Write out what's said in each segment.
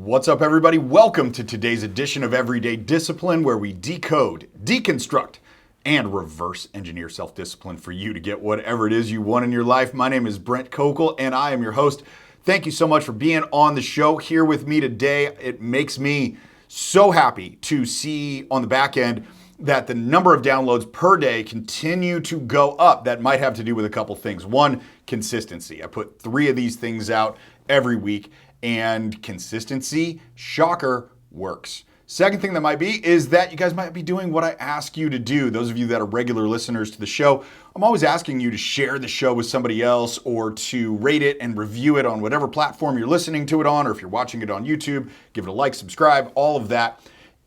What's up, everybody? Welcome to today's edition of Everyday Discipline, where we decode, deconstruct, and reverse engineer self-discipline for you to get whatever it is you want in your life. My name is Brent Kokel, and I am your host. Thank you so much for being on the show here with me today. It makes me so happy to see on the back end that the number of downloads per day continue to go up. That might have to do with a couple things. One, consistency. I put 3 of these things out every week, and consistency, shocker, works. Second thing that might be is that you guys might be doing what I ask you to do. Those of you that are regular listeners to the show, I'm always asking you to share the show with somebody else or to rate it and review it on whatever platform you're listening to it on, or if you're watching it on YouTube, give it a like, subscribe, all of that.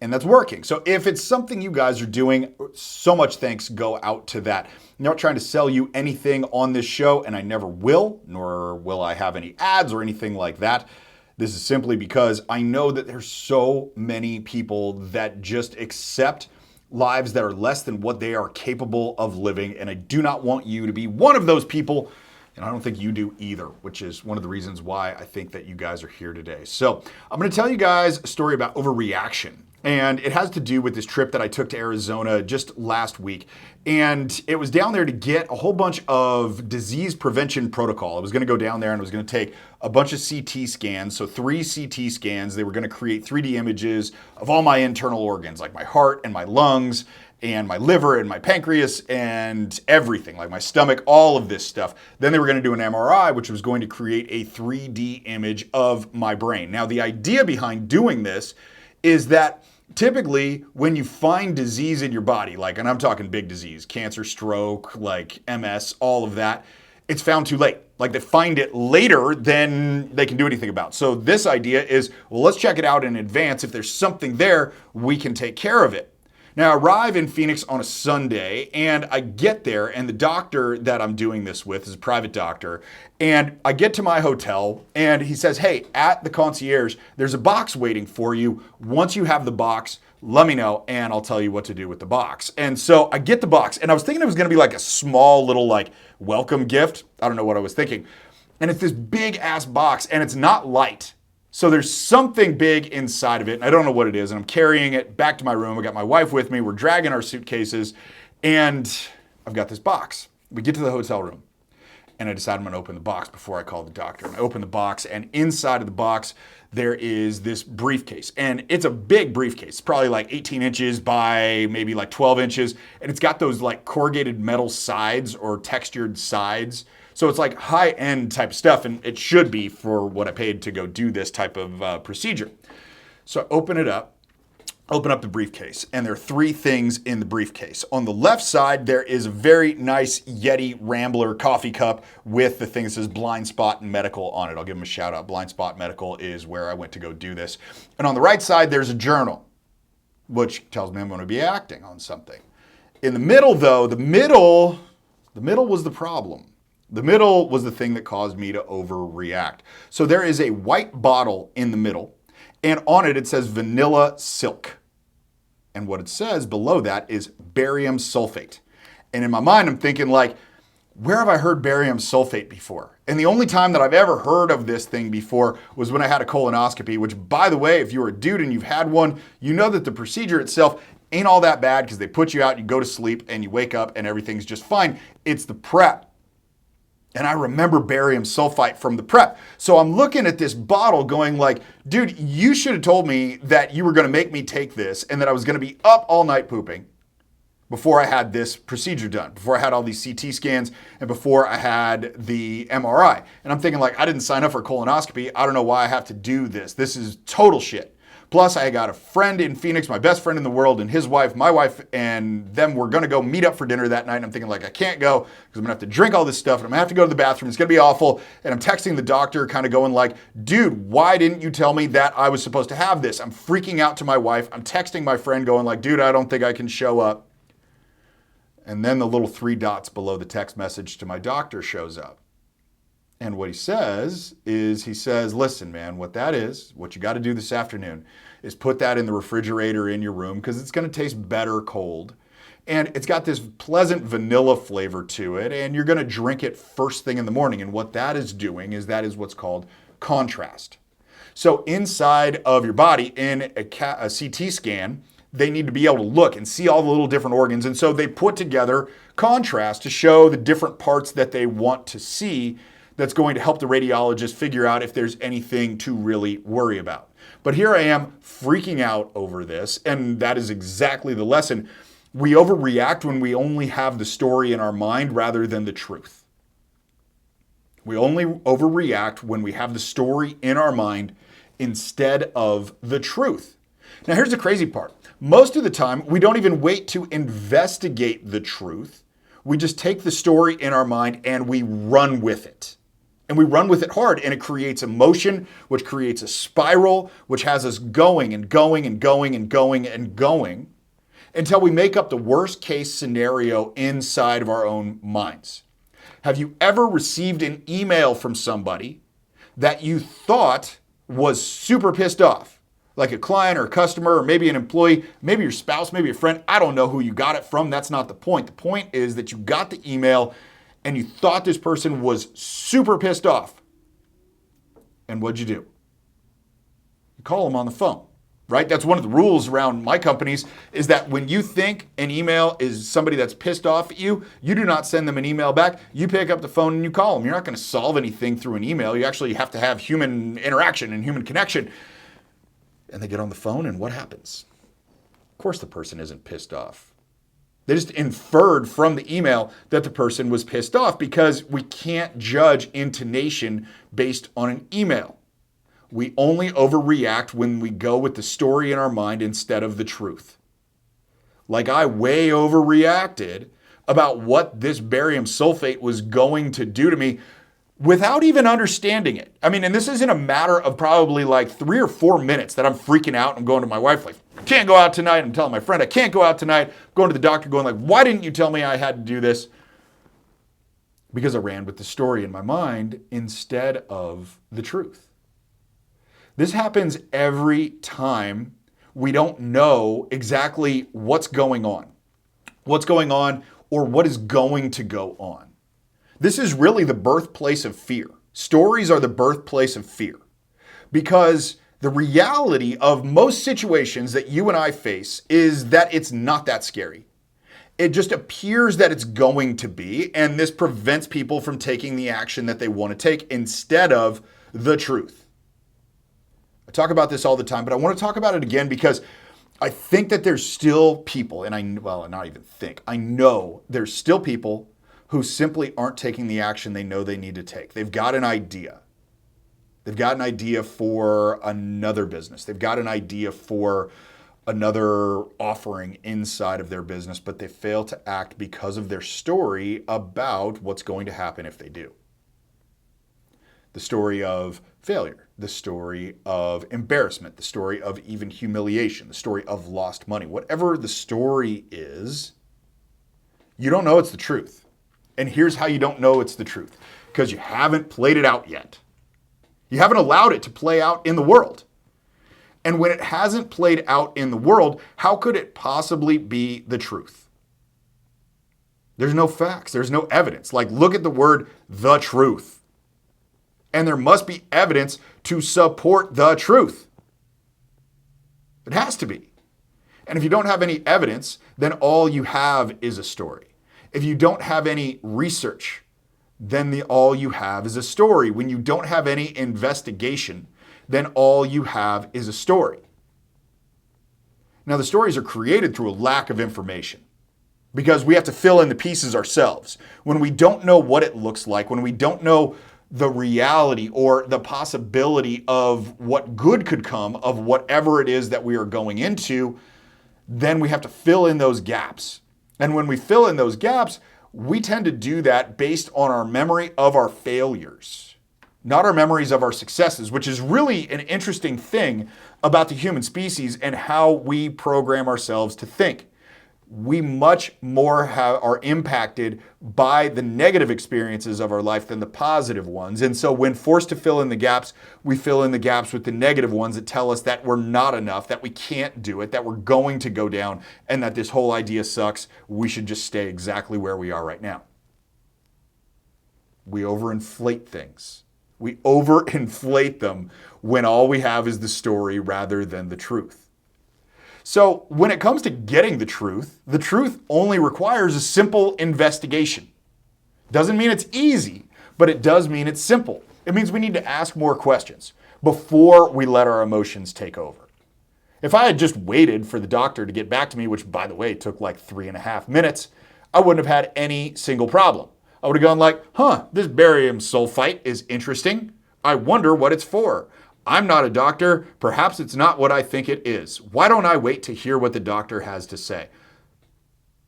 And that's working. So if it's something you guys are doing, so much thanks go out to that. I'm not trying to sell you anything on this show, and I never will, nor will I have any ads or anything like that. This is simply because I know that there's so many people that just accept lives that are less than what they are capable of living, and I do not want you to be one of those people, and I don't think you do either, which is one of the reasons why I think that you guys are here today. So I'm going to tell you guys a story about overreaction. And it has to do with this trip that I took to Arizona just last week. And it was down there to get a whole bunch of disease prevention protocol. I was going to go down there and I was going to take a bunch of CT scans. So 3 CT scans. They were going to create 3D images of all my internal organs, like my heart and my lungs and my liver and my pancreas and everything, like my stomach, all of this stuff. Then they were going to do an MRI, which was going to create a 3D image of my brain. Now, the idea behind doing this is that typically when you find disease in your body, like, and I'm talking big disease, cancer, stroke, like MS, all of that, it's found too late. Like, they find it later than they can do anything about. So this idea is, well, let's check it out in advance. If there's something there, we can take care of it. Now, I arrive in Phoenix on a Sunday, and I get there, and the doctor that I'm doing this with is a private doctor, and I get to my hotel, and he says, hey, at the concierge, there's a box waiting for you. Once you have the box, let me know, and I'll tell you what to do with the box. And so I get the box, and I was thinking it was going to be like a small little, like, welcome gift. I don't know what I was thinking. And it's this big-ass box, and it's not light. So there's something big inside of it, and I don't know what it is, and I'm carrying it back to my room. I got my wife with me. We're dragging our suitcases, and I've got this box. We get to the hotel room, and I decide I'm going to open the box before I call the doctor. And I open the box, and inside of the box, there is this briefcase, and it's a big briefcase. It's probably like 18 inches by maybe like 12 inches, and it's got those like corrugated metal sides or textured sides. So it's like high-end type stuff, and it should be for what I paid to go do this type of procedure. So I open up the briefcase, and there are 3 things in the briefcase. On the left side, there is a very nice Yeti Rambler coffee cup with the thing that says Blind Spot Medical on it. I'll give them a shout out. Blind Spot Medical is where I went to go do this. And on the right side, there's a journal, which tells me I'm going to be acting on something. In the middle, though, the middle was the problem. The middle was the thing that caused me to overreact. So there is a white bottle in the middle, and on it, it says Vanilla Silk. And what it says below that is barium sulfate. And in my mind, I'm thinking, like, where have I heard barium sulfate before? And the only time that I've ever heard of this thing before was when I had a colonoscopy, which, by the way, if you're a dude and you've had one, you know that the procedure itself ain't all that bad because they put you out, you go to sleep, and you wake up, and everything's just fine. It's the prep. And I remember barium sulfite from the prep. So I'm looking at this bottle going like, dude, you should have told me that you were going to make me take this and that I was going to be up all night pooping before I had this procedure done, before I had all these CT scans and before I had the MRI. And I'm thinking like, I didn't sign up for a colonoscopy. I don't know why I have to do this. This is total shit. Plus, I got a friend in Phoenix, my best friend in the world, and his wife, my wife, and them were going to go meet up for dinner that night. And I'm thinking, like, I can't go because I'm going to have to drink all this stuff, and I'm going to have to go to the bathroom. It's going to be awful. And I'm texting the doctor, kind of going like, dude, why didn't you tell me that I was supposed to have this? I'm freaking out to my wife. I'm texting my friend going like, dude, I don't think I can show up. And then the little 3 dots below the text message to my doctor shows up. And what he says is, listen, man, what you got to do this afternoon is put that in the refrigerator in your room because it's going to taste better cold. And it's got this pleasant vanilla flavor to it, and you're going to drink it first thing in the morning. And what that is doing is that is what's called contrast. So inside of your body in a CT scan, they need to be able to look and see all the little different organs. And so they put together contrast to show the different parts that they want to see that's going to help the radiologist figure out if there's anything to really worry about. But here I am freaking out over this, and that is exactly the lesson. We overreact when we only have the story in our mind rather than the truth. We only overreact when we have the story in our mind instead of the truth. Now, here's the crazy part. Most of the time, we don't even wait to investigate the truth. We just take the story in our mind and we run with it. And we run with it hard, and it creates emotion, which creates a spiral, which has us going and going and going and going and going until we make up the worst case scenario inside of our own minds. Have you ever received an email from somebody that you thought was super pissed off? Like a client or a customer or maybe an employee, maybe your spouse, maybe a friend. I don't know who you got it from. That's not the point. The point is that you got the email and you thought this person was super pissed off. And what'd you do? You call them on the phone, right? That's one of the rules around my companies is that when you think an email is somebody that's pissed off at you, you do not send them an email back. You pick up the phone and you call them. You're not going to solve anything through an email. You actually have to have human interaction and human connection. And they get on the phone, and what happens? Of course the person isn't pissed off. They just inferred from the email that the person was pissed off because we can't judge intonation based on an email. We only overreact when we go with the story in our mind instead of the truth. Like I way overreacted about what this barium sulfate was going to do to me without even understanding it. I mean, and this isn't a matter of probably like 3 or 4 minutes that I'm freaking out and going to my wife like, I can't go out tonight. I'm telling my friend I can't go out tonight. I'm going to the doctor going like, why didn't you tell me I had to do this? Because I ran with the story in my mind instead of the truth. This happens every time we don't know exactly what's going on or what is going to go on. This is really the birthplace of fear. Stories are the birthplace of fear because the reality of most situations that you and I face is that it's not that scary. It just appears that it's going to be, and this prevents people from taking the action that they want to take instead of the truth. I talk about this all the time, but I want to talk about it again because I think that there's still people, I know there's still people who simply aren't taking the action they know they need to take. They've got an idea. They've got an idea for another business. They've got an idea for another offering inside of their business, but they fail to act because of their story about what's going to happen if they do. The story of failure, the story of embarrassment, the story of even humiliation, the story of lost money. Whatever the story is, you don't know it's the truth. And here's how you don't know it's the truth. Because you haven't played it out yet. You haven't allowed it to play out in the world. And when it hasn't played out in the world, how could it possibly be the truth? There's no facts. There's no evidence. Like, look at the word the truth. And there must be evidence to support the truth. It has to be. And if you don't have any evidence, then all you have is a story. If you don't have any research, then all you have is a story. When you don't have any investigation, then all you have is a story. Now, the stories are created through a lack of information because we have to fill in the pieces ourselves. When we don't know what it looks like, when we don't know the reality or the possibility of what good could come of whatever it is that we are going into, then we have to fill in those gaps. And when we fill in those gaps, we tend to do that based on our memory of our failures, not our memories of our successes, which is really an interesting thing about the human species and how we program ourselves to think. We much more are impacted by the negative experiences of our life than the positive ones. And so when forced to fill in the gaps, we fill in the gaps with the negative ones that tell us that we're not enough, that we can't do it, that we're going to go down, and that this whole idea sucks. We should just stay exactly where we are right now. We overinflate things. We overinflate them when all we have is the story rather than the truth. So when it comes to getting the truth only requires a simple investigation. Doesn't mean it's easy, but it does mean it's simple. It means we need to ask more questions before we let our emotions take over. If I had just waited for the doctor to get back to me, which by the way took like 3.5 minutes, I wouldn't have had any single problem. I would have gone like, this barium sulfite is interesting. I wonder what it's for. I'm not a doctor. Perhaps it's not what I think it is. Why don't I wait to hear what the doctor has to say?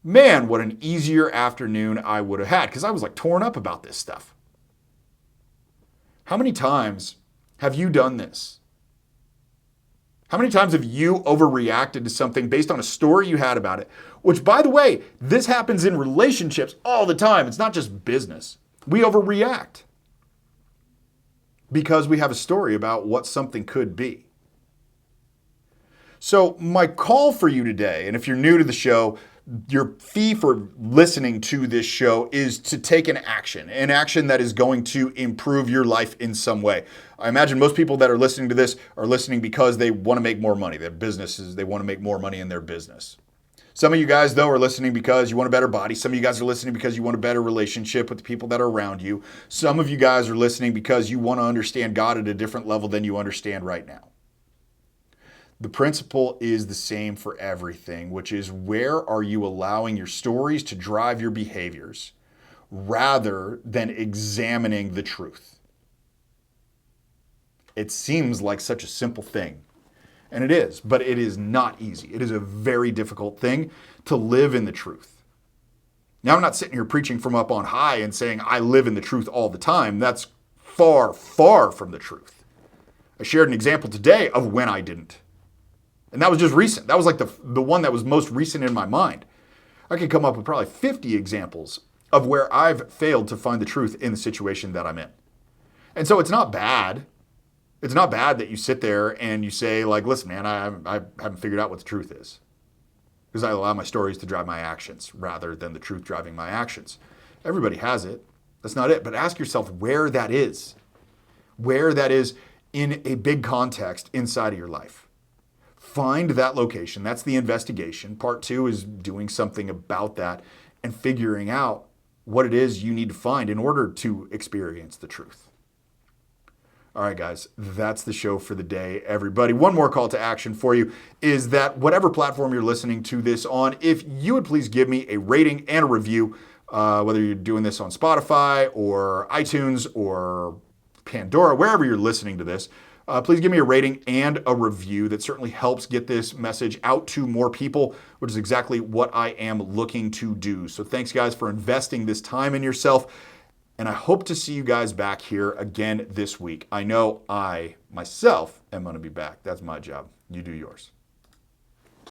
Man, what an easier afternoon I would have had because I was like torn up about this stuff. How many times have you done this? How many times have you overreacted to something based on a story you had about it? Which, by the way, this happens in relationships all the time. It's not just business. We overreact because we have a story about what something could be. So my call for you today, and if you're new to the show, your fee for listening to this show is to take an action that is going to improve your life in some way. I imagine most people that are listening to this are listening because they want to make more money. Their businesses, they want to make more money in their business. Some of you guys, though, are listening because you want a better body. Some of you guys are listening because you want a better relationship with the people that are around you. Some of you guys are listening because you want to understand God at a different level than you understand right now. The principle is the same for everything, which is where are you allowing your stories to drive your behaviors rather than examining the truth? It seems like such a simple thing, and it is, but it is not easy. It is a very difficult thing to live in the truth. Now, I'm not sitting here preaching from up on high and saying I live in the truth all the time. That's far, far from the truth. I shared an example today of when I didn't. And that was just recent. That was like the one that was most recent in my mind. I could come up with probably 50 examples of where I've failed to find the truth in the situation that I'm in. And so it's not bad. It's not bad that you sit there and you say like, listen, man, I haven't figured out what the truth is. Because I allow my stories to drive my actions rather than the truth driving my actions. Everybody has it. That's not it. But ask yourself where that is. Where that is in a big context inside of your life. Find that location. That's the investigation. Part 2 is doing something about that and figuring out what it is you need to find in order to experience the truth. All right, guys, that's the show for the day, everybody. One more call to action for you is that whatever platform you're listening to this on, if you would please give me a rating and a review, whether you're doing this on Spotify or iTunes or Pandora, wherever you're listening to this, please give me a rating and a review. That certainly helps get this message out to more people, which is exactly what I am looking to do. So thanks, guys, for investing this time in yourself. And I hope to see you guys back here again this week. I know I, myself, am going to be back. That's my job. You do yours.